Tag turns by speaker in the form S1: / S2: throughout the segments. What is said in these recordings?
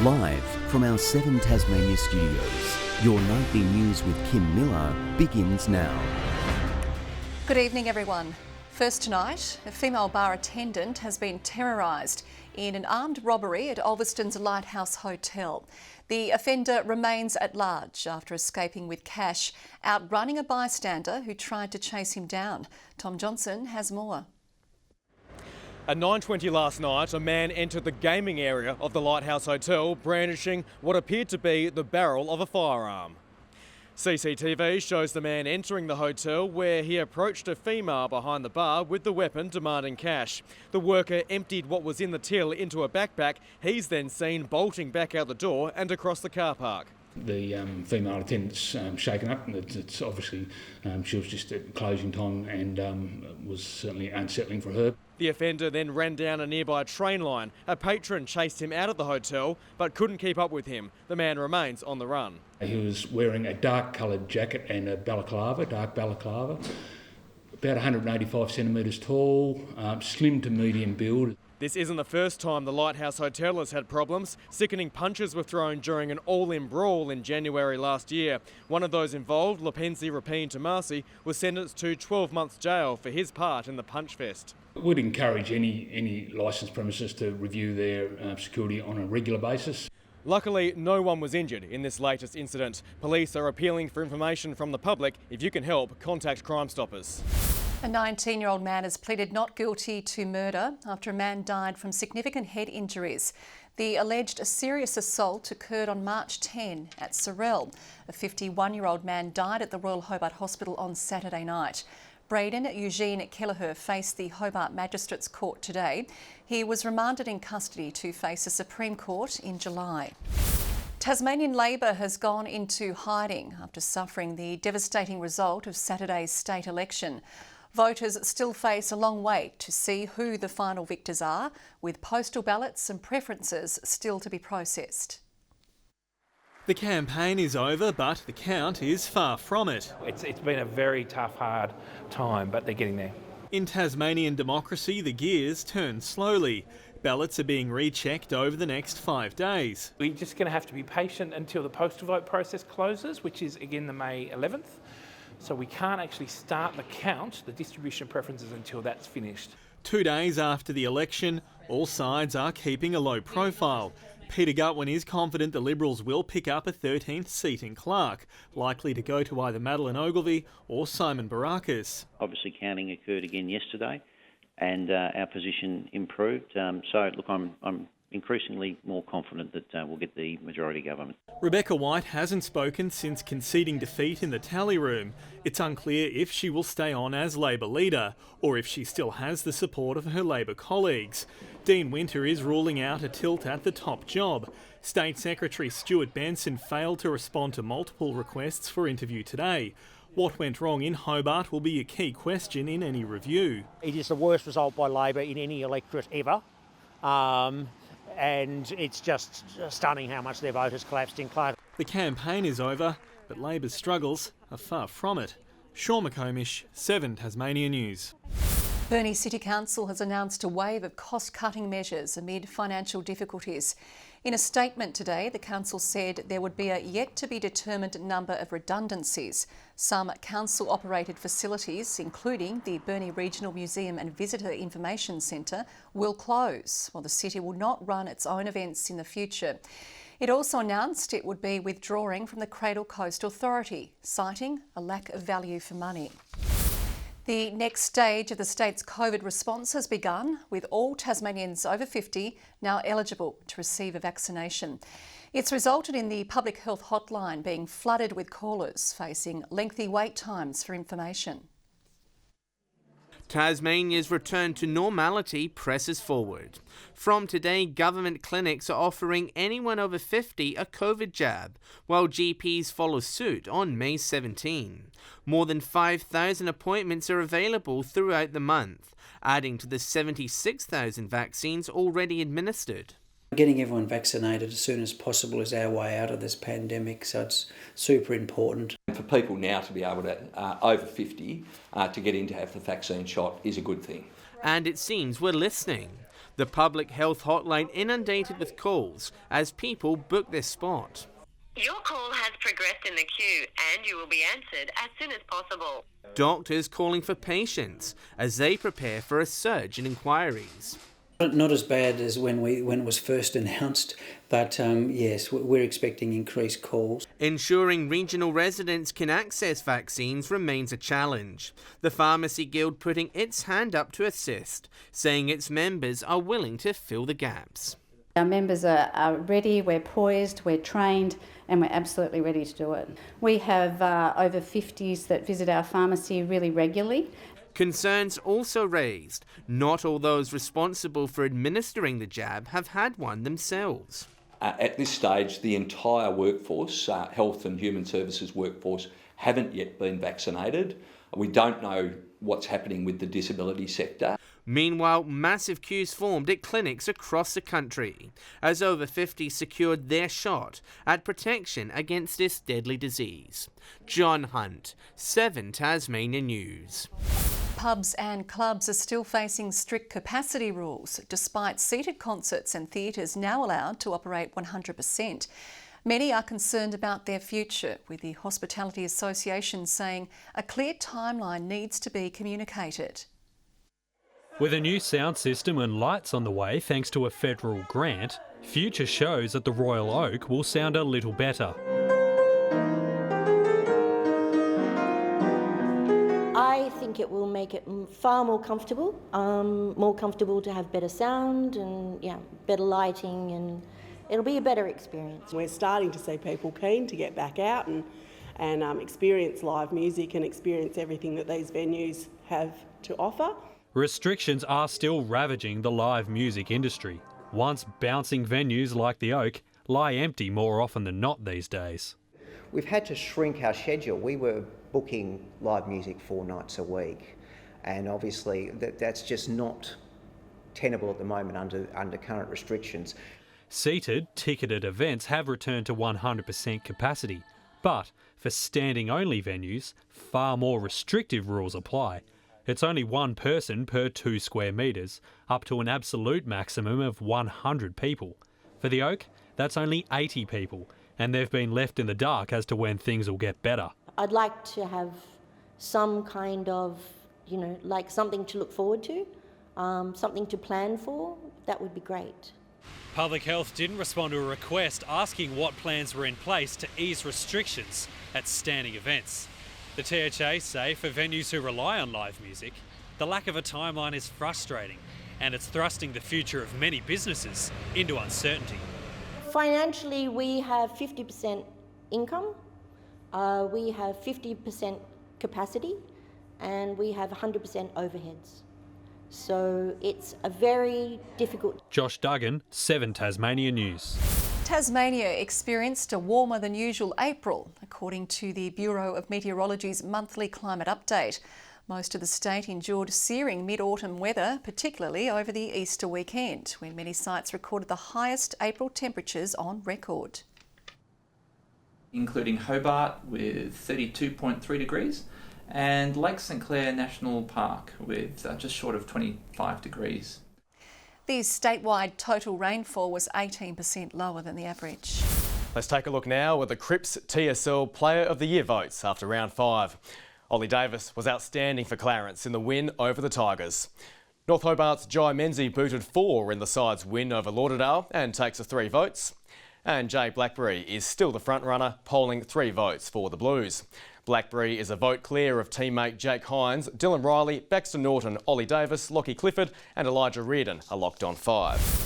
S1: Live from our 7 Tasmania studios, your nightly news with Kim Miller begins now.
S2: Good evening, everyone. First tonight, a female bar attendant has been terrorised in an armed robbery at Ulverston's Lighthouse Hotel. The offender remains at large after escaping with cash, outrunning a bystander who tried to chase him down. Tom Johnson has more.
S3: At 9:20 last night, a man entered the gaming area of the Lighthouse Hotel brandishing what appeared to be the barrel of a firearm. CCTV shows the man entering the hotel where he approached a female behind the bar with the weapon demanding cash. The worker emptied what was in the till into a backpack. He's then seen bolting back out the door and across the car park.
S4: The female attendant's shaken up, and it's obviously she was just at closing time and was certainly unsettling for her.
S3: The offender then ran down a nearby train line. A patron chased him out of the hotel but couldn't keep up with him. The man remains on the run.
S4: He was wearing a dark coloured jacket and a balaclava, dark balaclava, about 185 centimetres tall, slim to medium build.
S3: This isn't the first time the Lighthouse Hotel has had problems. Sickening punches were thrown during an all-in brawl in January last year. One of those involved, Lepensi Rapine Tomasi, was sentenced to 12 months jail for his part in the punch fest.
S4: We'd encourage any licensed premises to review their security on a regular basis.
S3: Luckily, no one was injured in this latest incident. Police are appealing for information from the public. If you can help, contact Crime Stoppers.
S2: A 19-year-old man has pleaded not guilty to murder after a man died from significant head injuries. The alleged serious assault occurred on March 10 at Sorell. A 51-year-old man died at the Royal Hobart Hospital on Saturday night. Braden Eugene Kelleher faced the Hobart Magistrates Court today. He was remanded in custody to face the Supreme Court in July. Tasmanian Labor has gone into hiding after suffering the devastating result of Saturday's state election. Voters still face a long wait to see who the final victors are, with postal ballots and preferences still to be processed.
S5: The campaign is over, but the count is far from it.
S6: It's been a very tough, hard time, but they're getting there.
S5: In Tasmanian democracy, the gears turn slowly. Ballots are being rechecked over the next 5 days.
S6: We're just going to have to be patient until the postal vote process closes, which is again the May 11th. So we can't actually start the count, the distribution preferences, until that's finished.
S5: 2 days after the election, all sides are keeping a low profile. Peter Gutwin is confident the Liberals will pick up a 13th seat in Clark, likely to go to either Madeline Ogilvie or Simon Barakis.
S7: Obviously counting occurred again yesterday and our position improved. So look, I'm increasingly more confident that we'll get the majority government.
S5: Rebecca White hasn't spoken since conceding defeat in the tally room. It's unclear if she will stay on as Labor leader or if she still has the support of her Labor colleagues. Dean Winter is ruling out a tilt at the top job. State Secretary Stuart Benson failed to respond to multiple requests for interview today. What went wrong in Hobart will be a key question in any review.
S8: It is the worst result by Labor in any electorate ever. And it's just stunning how much their vote has collapsed in Clark.
S5: The campaign is over, but Labor's struggles are far from it. Sean McComish, 7 Tasmania News.
S2: Burnie City Council has announced a wave of cost-cutting measures amid financial difficulties. In a statement today, the council said there would be a yet-to-be-determined number of redundancies. Some council-operated facilities, including the Burnie Regional Museum and Visitor Information Centre, will close, while the city will not run its own events in the future. It also announced it would be withdrawing from the Cradle Coast Authority, citing a lack of value for money. The next stage of the state's COVID response has begun, with all Tasmanians over 50 now eligible to receive a vaccination. It's resulted in the public health hotline being flooded with callers facing lengthy wait times for information.
S9: Tasmania's return to normality presses forward. From today, government clinics are offering anyone over 50 a COVID jab, while GPs follow suit on May 17. More than 5,000 appointments are available throughout the month, adding to the 76,000 vaccines already administered.
S10: Getting everyone vaccinated as soon as possible is our way out of this pandemic, so it's super important.
S11: For people now to be able to, over 50, to get in to have the vaccine shot is a good thing.
S9: And it seems we're listening. The public health hotline inundated with calls as people book their spot.
S12: Your call has progressed in the queue and you will be answered as soon as possible.
S9: Doctors calling for patience as they prepare for a surge in inquiries.
S10: Not as bad as when it was first announced, but yes, we're expecting increased calls.
S9: Ensuring regional residents can access vaccines remains a challenge. The Pharmacy Guild putting its hand up to assist, saying its members are willing to fill the gaps.
S13: Our members are ready, we're poised, we're trained, and we're absolutely ready to do it. We have over 50s that visit our pharmacy really regularly.
S9: Concerns also raised. Not all those responsible for administering the jab have had one themselves.
S11: At this stage, the entire workforce, health and human services workforce, haven't yet been vaccinated. We don't know what's happening with the disability sector.
S9: Meanwhile, massive queues formed at clinics across the country as over 50 secured their shot at protection against this deadly disease. John Hunt, 7 Tasmania News.
S2: Pubs and clubs are still facing strict capacity rules, despite seated concerts and theatres now allowed to operate 100%. Many are concerned about their future, with the Hospitality Association saying a clear timeline needs to be communicated.
S14: With a new sound system and lights on the way thanks to a federal grant, future shows at the Royal Oak will sound a little better.
S15: I think it will make it far more comfortable to have better sound and better lighting, and it'll be a better experience.
S16: We're starting to see people keen to get back out and experience live music and experience everything that these venues have to offer.
S14: Restrictions are still ravaging the live music industry. Once bouncing venues like the Oak lie empty more often than not these days.
S17: We've had to shrink our schedule. We were booking live music 4 nights a week, and obviously that's just not tenable at the moment under current restrictions.
S14: Seated, ticketed events have returned to 100% capacity, but for standing-only venues, far more restrictive rules apply. It's only 1 person per 2 square metres, up to an absolute maximum of 100 people. For the Oak, that's only 80 people, and they've been left in the dark as to when things will get better.
S15: I'd like to have some kind of, like something to look forward to, something to plan for. That would be great.
S14: Public Health didn't respond to a request asking what plans were in place to ease restrictions at standing events. The THA say for venues who rely on live music, the lack of a timeline is frustrating, and it's thrusting the future of many businesses into uncertainty.
S15: Financially, we have 50% income, we have 50% capacity, and we have 100% overheads. So it's a very difficult...
S14: Josh Duggan, 7 Tasmania News.
S2: Tasmania experienced a warmer than usual April, according to the Bureau of Meteorology's monthly climate update. Most of the state endured searing mid-autumn weather, particularly over the Easter weekend, when many sites recorded the highest April temperatures on record.
S18: Including Hobart with 32.3 degrees and Lake St Clair National Park with just short of 25 degrees.
S2: The statewide total rainfall was 18% lower than the average.
S3: Let's take a look now at the Crips TSL Player of the Year votes after round 5. Ollie Davis was outstanding for Clarence in the win over the Tigers. North Hobart's Jai Menzies booted 4 in the side's win over Lauderdale and takes 3 votes. And Jay Blackberry is still the front-runner, polling 3 votes for the Blues. Blackberry is a vote clear of teammate Jake Hines, Dylan Riley, Baxter Norton, Ollie Davis, Lockie Clifford and Elijah Reardon are locked on 5.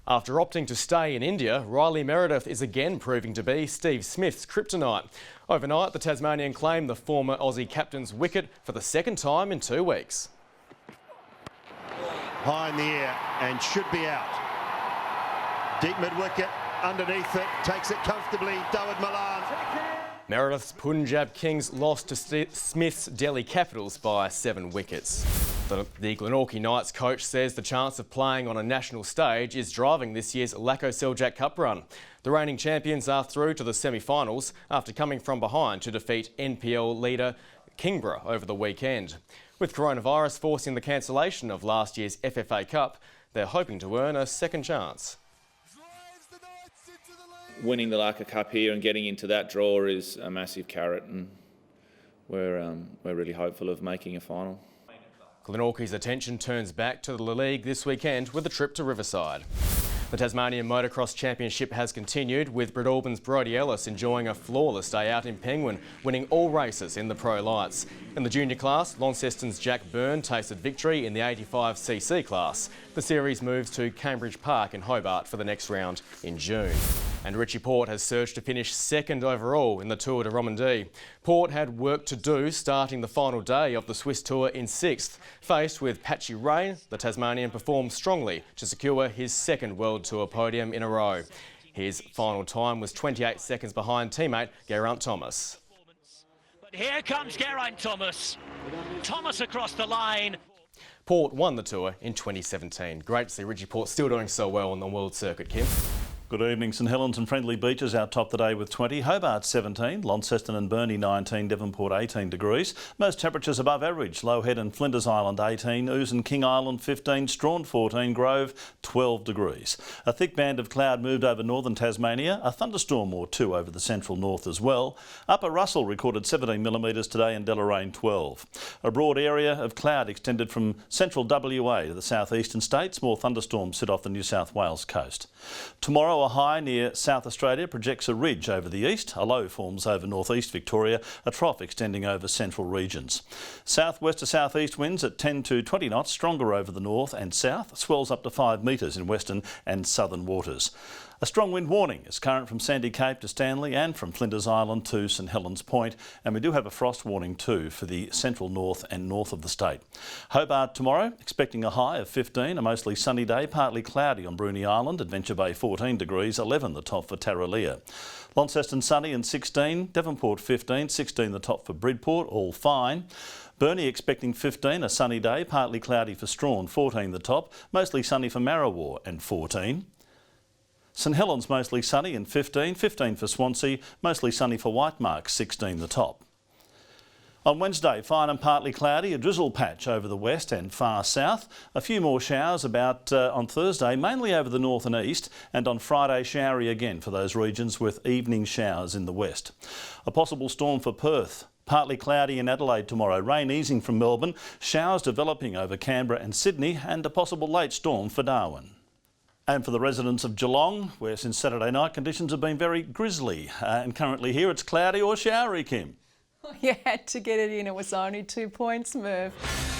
S3: After opting to stay in India, Riley Meredith is again proving to be Steve Smith's kryptonite. Overnight, the Tasmanian claimed the former Aussie captain's wicket for the 2nd time in 2 weeks.
S19: High in the air and should be out. Deep mid-wicket, underneath it, takes it comfortably, David Malan.
S3: Meredith's Punjab Kings lost to Smith's Delhi Capitals by 7 wickets. The Glenorchy Knights coach says the chance of playing on a national stage is driving this year's Lacko Seljak Cup run. The reigning champions are through to the semi-finals after coming from behind to defeat NPL leader Kingborough over the weekend. With coronavirus forcing the cancellation of last year's FFA Cup, they're hoping to earn a second chance.
S20: Winning the Larker Cup here and getting into that draw is a massive carrot, and we're really hopeful of making a final.
S3: Glenorchy's attention turns back to the league this weekend with a trip to Riverside. The Tasmanian Motocross Championship has continued, with Breadalbane's Brodie Ellis enjoying a flawless day out in Penguin, winning all races in the Pro Lights. In the junior class, Launceston's Jack Byrne tasted victory in the 85cc class. The series moves to Cambridge Park in Hobart for the next round in June. And Richie Port has surged to finish second overall in the Tour de Romandie. Port had work to do starting the final day of the Swiss Tour in sixth. Faced with patchy rain, the Tasmanian performed strongly to secure his second World Tour podium in a row. His final time was 28 seconds behind teammate Geraint Thomas.
S21: But here comes Geraint Thomas. Thomas across the line.
S3: Port won the Tour in 2017. Great to see Richie Port still doing so well on the world circuit, Kim.
S22: Good evening. St Helens and Friendly Beaches out top the day with 20. Hobart 17, Launceston and Burnie 19, Devonport 18 degrees. Most temperatures above average. Low Head and Flinders Island 18, Ouse and King Island 15, Strawn 14, Grove 12 degrees. A thick band of cloud moved over northern Tasmania, a thunderstorm or two over the central north as well. Upper Russell recorded 17 millimetres today and Deloraine 12. A broad area of cloud extended from central WA to the southeastern states. More thunderstorms sit off the New South Wales coast. Tomorrow, a high near South Australia projects a ridge over the east, a low forms over northeast Victoria, a trough extending over central regions. Southwest to southeast winds at 10 to 20 knots, stronger over the north and south, swells up to 5 metres in western and southern waters. A strong wind warning is current from Sandy Cape to Stanley and from Flinders Island to St Helens Point, and we do have a frost warning too for the central north and north of the state. Hobart tomorrow, expecting a high of 15, a mostly sunny day, partly cloudy on Bruny Island, Adventure Bay 14 degrees, 11 the top for Tarraleah. Launceston sunny and 16, Devonport 15, 16 the top for Bridport, all fine. Burnie expecting 15, a sunny day, partly cloudy for Strawn, 14 the top, mostly sunny for Marrawar and 14. St Helens mostly sunny and 15, 15 for Swansea, mostly sunny for Whitemark, 16 the top. On Wednesday, fine and partly cloudy, a drizzle patch over the west and far south. A few more showers about on Thursday, mainly over the north and east, and on Friday showery again for those regions with evening showers in the west. A possible storm for Perth. Partly cloudy in Adelaide tomorrow, rain easing from Melbourne, showers developing over Canberra and Sydney, and a possible late storm for Darwin. And for the residents of Geelong, where since Saturday night conditions have been very grisly, and currently here it's cloudy or showery, Kim.
S2: You had to get it in, it was only 2 points, Merv.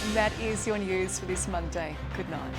S2: And that is your news for this Monday. Good night.